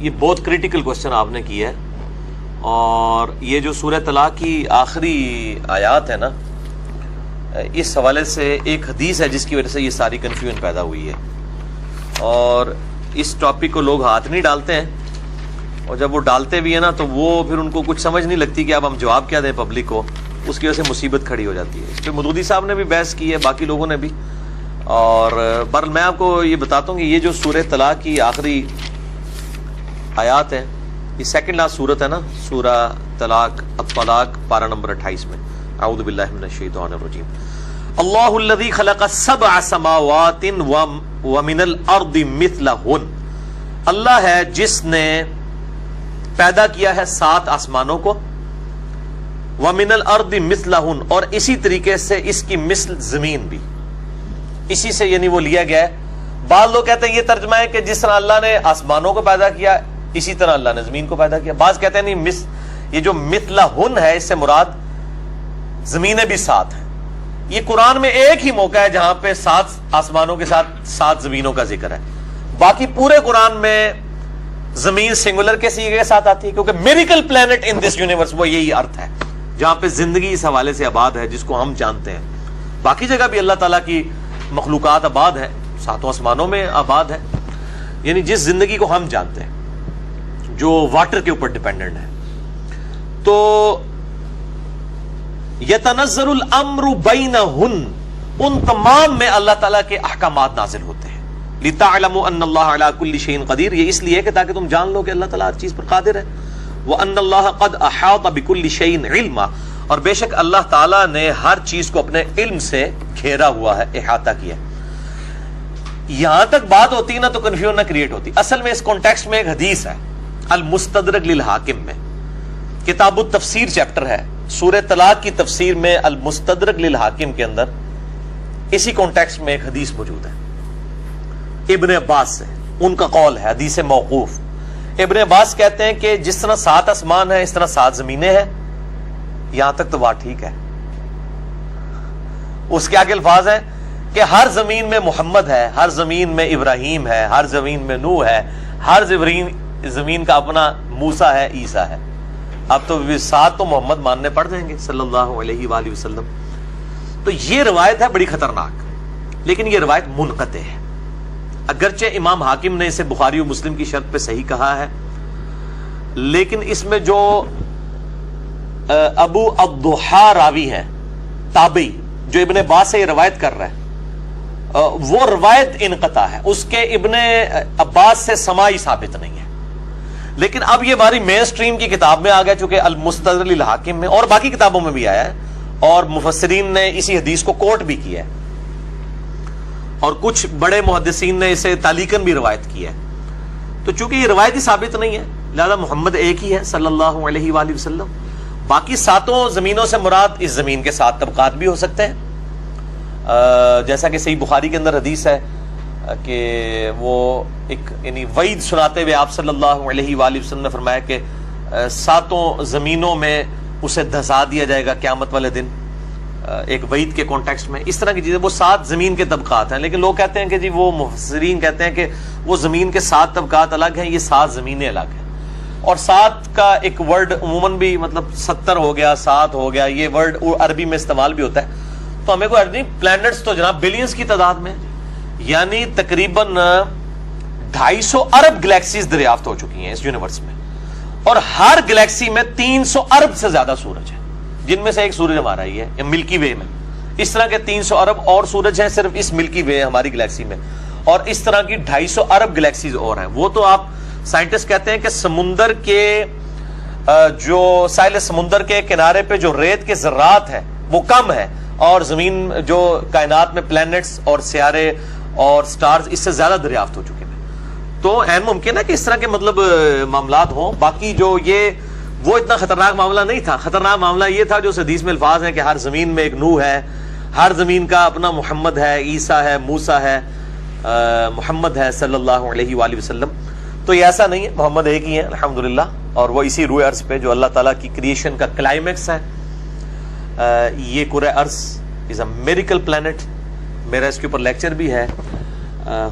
یہ بہت critical question آپ نے کیا ہے، اور یہ جو سورہ طلاق کی آخری آیات ہے نا، اس حوالے سے ایک حدیث ہے جس کی وجہ سے یہ ساری کنفیوژن پیدا ہوئی ہے، اور اس ٹاپک کو لوگ ہاتھ نہیں ڈالتے ہیں، اور جب وہ ڈالتے بھی ہیں نا تو وہ پھر ان کو کچھ سمجھ نہیں لگتی کہ اب ہم جواب کیا دیں پبلک کو، اس کی وجہ سے مصیبت کھڑی ہو جاتی ہے۔ اس پہ مودودی صاحب نے بھی بحث کی ہے، باقی لوگوں نے بھی، اور بہرحال میں آپ کو یہ بتاتا ہوں کہ یہ جو سورہ طلاق کی آخری آیات ہے، یہ سیکنڈ لاسٹ سورت ہے نا، سورہ طلاق الطلاق پارہ نمبر 28 میں، اعوذ باللہ من الشیطان الرجیم، اللہ الذی خلق سبع سماوات ومن الارض مثلہن، اللہ ہے جس نے پیدا کیا ہے 7 آسمانوں کو، ومن الارض مثلہن، اور اسی طریقے سے اس کی مثل زمین بھی، اسی سے یعنی وہ لیا گیا ہے۔ بعض لوگ کہتے ہیں یہ ترجمہ ہے کہ جس طرح اللہ نے آسمانوں کو پیدا کیا اسی طرح اللہ نے زمین کو پیدا کیا، بعض کہتے ہیں نہیں، یہ جو مثلہن ہے اس سے مراد زمینیں بھی 7 ہیں۔ یہ قرآن میں ایک ہی موقع ہے جہاں پہ 7 آسمانوں کے ساتھ 7 زمینوں کا ذکر ہے، باقی پورے قرآن میں زمین سنگولر کے سیغے کے ساتھ آتی ہے، کیونکہ miracle plant in this universe, وہ یہی ارتھ ہے جہاں پہ زندگی اس حوالے سے آباد ہے جس کو ہم جانتے ہیں۔ باقی جگہ بھی اللہ تعالیٰ کی مخلوقات آباد ہے، 7 آسمانوں میں آباد ہے، یعنی جس زندگی کو ہم جانتے ہیں جو واٹر کے اوپر ڈیپینڈنٹ ہے۔ تو یتنزل الامر بینہن، ان تمام میں اللہ تعالیٰ کے احکامات نازل ہوتے ہیں، لتعلموا ان اللہ علی کل شیء قدیر، یہ اس لیے کہ تاکہ تم جان لو کہ اللہ تعالیٰ ہر چیز پر قادر ہے، وان اللہ قد احاط بکل شیء علما، اور بے شک اللہ تعالیٰ نے ہر چیز کو اپنے علم سے گھیرا ہوا ہے، احاطہ کیا ہے۔ یہاں تک بات ہوتی ہے نا تو کنفیوژن نہ کریٹ ہوتی۔ اصل میں اس کانٹیکسٹ میں ایک حدیث ہے المستدرک للحاکم میں، کتاب التفسیر چیپٹر ہے، سورہ طلاق کی تفسیر میں المستدرک للحاکم کے اندر اسی کانٹیکسٹ میں ایک حدیث موجود ہے ابن عباس سے، ان کا قول ہے، حدیث موقوف۔ ابن عباس کہتے ہیں کہ جس طرح 7 آسمان ہیں اس طرح 7 زمینیں ہیں، یہاں تک تو بات ٹھیک ہے۔ اس کے آگے الفاظ ہیں کہ ہر زمین میں محمد ہے، ہر زمین میں ابراہیم ہے، ہر زمین میں نوح ہے، ہر زمین کا اپنا موسیٰ ہے، عیسیٰ ہے۔ اب تو 7 تو محمد ماننے پڑ جائیں گے صلی اللہ علیہ وآلہ وسلم۔ تو یہ روایت ہے بڑی خطرناک، لیکن یہ روایت منقطع ہے، اگرچہ امام حاکم نے اسے بخاری و مسلم کی شرط پہ صحیح کہا ہے، لیکن اس میں جو ابو الضحیٰ راوی ہے تابعی جو ابن عباس سے یہ روایت کر رہا ہے، وہ روایت انقطاع ہے، اس کے ابن عباس سے سماعی ثابت نہیں ہے۔ لیکن اب یہ ہماری مین سٹریم کی کتاب میں آ گیا، چونکہ المستدرک للحاکم میں اور باقی کتابوں میں بھی آیا ہے، اور مفسرین نے اسی حدیث کو کوٹ بھی کیا ہے، اور کچھ بڑے محدثین نے اسے تعلیقاً بھی روایت کی ہے۔ تو چونکہ یہ روایت ہی ثابت نہیں ہے، لہذا محمد ایک ہی ہے صلی اللہ علیہ وآلہ وسلم۔ باقی 7 زمینوں سے مراد اس زمین کے 7 طبقات بھی ہو سکتے ہیں، جیسا کہ صحیح بخاری کے اندر حدیث ہے کہ وہ ایک یعنی وعید سناتے ہوئے آپ صلی اللہ علیہ وآلہ وسلم نے فرمایا کہ 7 زمینوں میں اسے دھسا دیا جائے گا قیامت والے دن، ایک وعید کے کانٹیکسٹ میں۔ اس طرح کی چیزیں، وہ 7 زمین کے طبقات ہیں، لیکن لوگ کہتے ہیں کہ جی وہ مفسرین کہتے ہیں کہ وہ زمین کے 7 طبقات الگ ہیں، یہ 7 زمینیں الگ ہیں۔ اور 7 کا ایک ورڈ عموماً بھی مطلب 70 ہو گیا، 7 ہو گیا، یہ ورڈ عربی میں استعمال بھی ہوتا ہے۔ تو ہمیں کوئی نہیں، پلانٹس تو جناب بلینز کی تعداد میں، یعنی تقریباً 250 ارب گلیکسیز دریافت ہو چکی ہیں اس یونیورس میں، اور ہر گلیکسی میں 300 ارب سے زیادہ سورج ہیں، جن میں سے ایک سورج ہمارا ہی ہے ملکی وے میں۔ اس طرح کے 300 ارب اور سورج ہیں صرف اس ملکی وے ہماری گلیکسی میں، اور اس طرح کی 250 ارب گلیکسیز اور ہیں۔ وہ تو آپ سائنٹسٹ کہتے ہیں کہ سمندر کے جو ساحل سمندر کے کنارے پہ جو ریت کے ذرات ہیں وہ کم ہے، اور زمین جو کائنات میں پلانٹس اور سیارے اور سٹارز اس سے زیادہ دریافت ہو چکے ہیں۔ تو عین ممکن ہے کہ اس طرح کے مطلب معاملات ہوں۔ باقی جو یہ وہ اتنا خطرناک معاملہ نہیں تھا، خطرناک معاملہ یہ تھا جو اس حدیث میں الفاظ ہیں کہ ہر زمین میں ایک نوح ہے، ہر زمین کا اپنا محمد ہے، عیسیٰ ہے، موسیٰ ہے، محمد ہے صلی اللہ علیہ وآلہ وسلم۔ تو یہ ایسا نہیں ہے، محمد ایک ہی ہے الحمدللہ، اور وہ اسی روئے ارض پہ جو اللہ تعالیٰ کی کریشن کا کلائمیکس ہے۔ یہ کرۂ ارض از اے میریکل پلانٹ، میرا اس کے اوپر لیکچر بھی ہے۔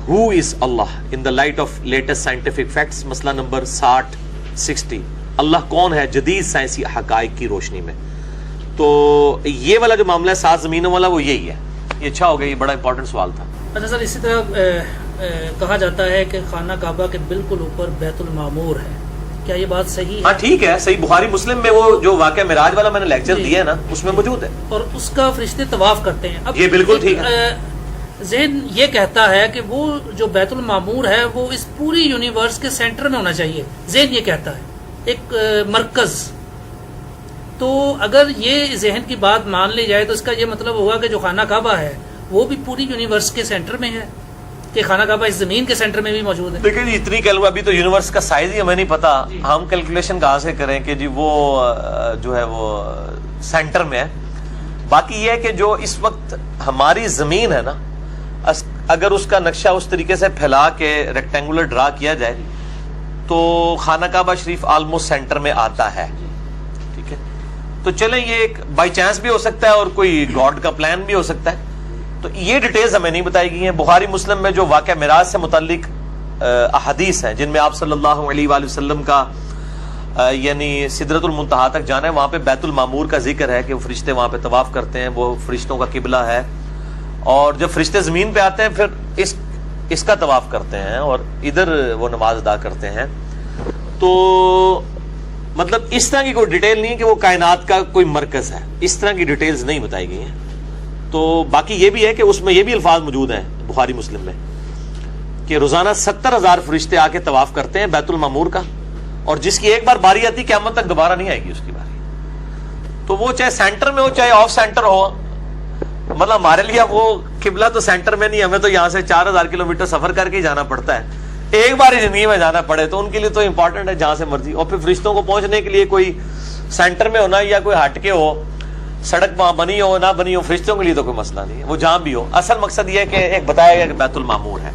who is Allah in the light of latest scientific facts, مسئلہ نمبر 60 اللہ کون ہے جدید سائنسی حقائق کی روشنی میں. تو یہ والا جو معاملہ ہے 7 زمینوں والا وہ یہی ہے. یہ اچھا ہو گیا, یہ بڑا امپورٹنٹ سوال تھا. اچھا سر, اسی طرح کہا جاتا ہے کہ خانہ کعبہ کے بالکل اوپر بیت المعمور ہے, کیا یہ بات صحیح ہے؟ ہاں ٹھیک ہے, صحیح. بخاری مسلم میں وہ جو واقعہ معراج والا میں نے لیکچر دیا ہے نا, اس میں موجود ہے. اور اس کا فرشتے طواف کرتے ہیں. اب یہ بالکل ٹھیک ہے. ذہن یہ کہتا ہے کہ وہ جو بیت المعمور ہے وہ اس پوری یونیورس کے سینٹر میں ہونا چاہیے. ذہن یہ کہتا ہے ایک مرکز. تو اگر یہ ذہن کی بات مان لی جائے تو اس کا یہ مطلب ہوگا کہ جو خانہ کعبہ ہے وہ بھی پوری یونیورس کے سینٹر میں ہے, کہ خانہ کعبہ اس زمین کے سینٹر میں بھی موجود ہے. دیکھیں جی, اتنی ابھی تو یونیورس کا سائز ہی ہمیں نہیں پتا, ہم کیلکولیشن کہاں سے کریں کہ جی وہ جو ہے وہ سینٹر میں ہے. باقی یہ ہے کہ جو اس وقت ہماری زمین ہے نا, اگر اس کا نقشہ اس طریقے سے پھیلا کے ریکٹینگولر ڈرا کیا جائے تو خانہ کعبہ شریف آلموسٹ سینٹر میں آتا ہے. ٹھیک ہے, تو چلیں یہ ایک بائی چانس بھی ہو سکتا ہے اور کوئی گاڈ کا پلان بھی ہو سکتا ہے. تو یہ ڈیٹیلز ہمیں نہیں بتائی گئی ہیں. بخاری مسلم میں جو واقعہ معراج سے متعلق احادیث ہیں جن میں آپ صلی اللہ علیہ وآلہ وسلم کا یعنی سدرۃ المنتہا تک جانا ہے, وہاں پہ بیت المعمور کا ذکر ہے کہ وہ فرشتے وہاں پہ طواف کرتے ہیں, وہ فرشتوں کا قبلہ ہے. اور جب فرشتے زمین پہ آتے ہیں پھر اس کا طواف کرتے ہیں اور ادھر وہ نماز ادا کرتے ہیں. تو مطلب اس طرح کی کوئی ڈیٹیل نہیں ہے کہ وہ کائنات کا کوئی مرکز ہے, اس طرح کی ڈیٹیلز نہیں بتائی گئی ہیں. تو باقی یہ بھی ہے کہ اس میں یہ بھی الفاظ موجود ہیں بخاری مسلم میں کہ روزانہ 70,000 فرشتے آ کے طواف کرتے ہیں بیت المعمور کا, اور جس کی ایک بار باری آتی قیامت تک دوبارہ نہیں آئے گی اس کی باری. تو وہ چاہے سینٹر میں ہو چاہے آف سینٹر ہو, مطلب ہمارے لیے وہ قبلہ تو سینٹر میں نہیں, ہمیں تو یہاں سے 4,000 کلومیٹر سفر کر کے ہی جانا پڑتا ہے. ایک بار ہی زندگی میں جانا پڑے تو ان کے لیے تو امپورٹنٹ ہے جہاں سے مرضی. اور پھر فرشتوں کو پہنچنے کے لیے کوئی سینٹر میں ہونا یا کوئی ہٹ کے ہو, سڑک وہاں بنی ہو نہ بنی ہو, فرشتوں کے لیے تو کوئی مسئلہ نہیں ہے, وہ جہاں بھی ہو. اصل مقصد یہ ہے کہ ایک بتایا گیا کہ بیت المعمور ہے.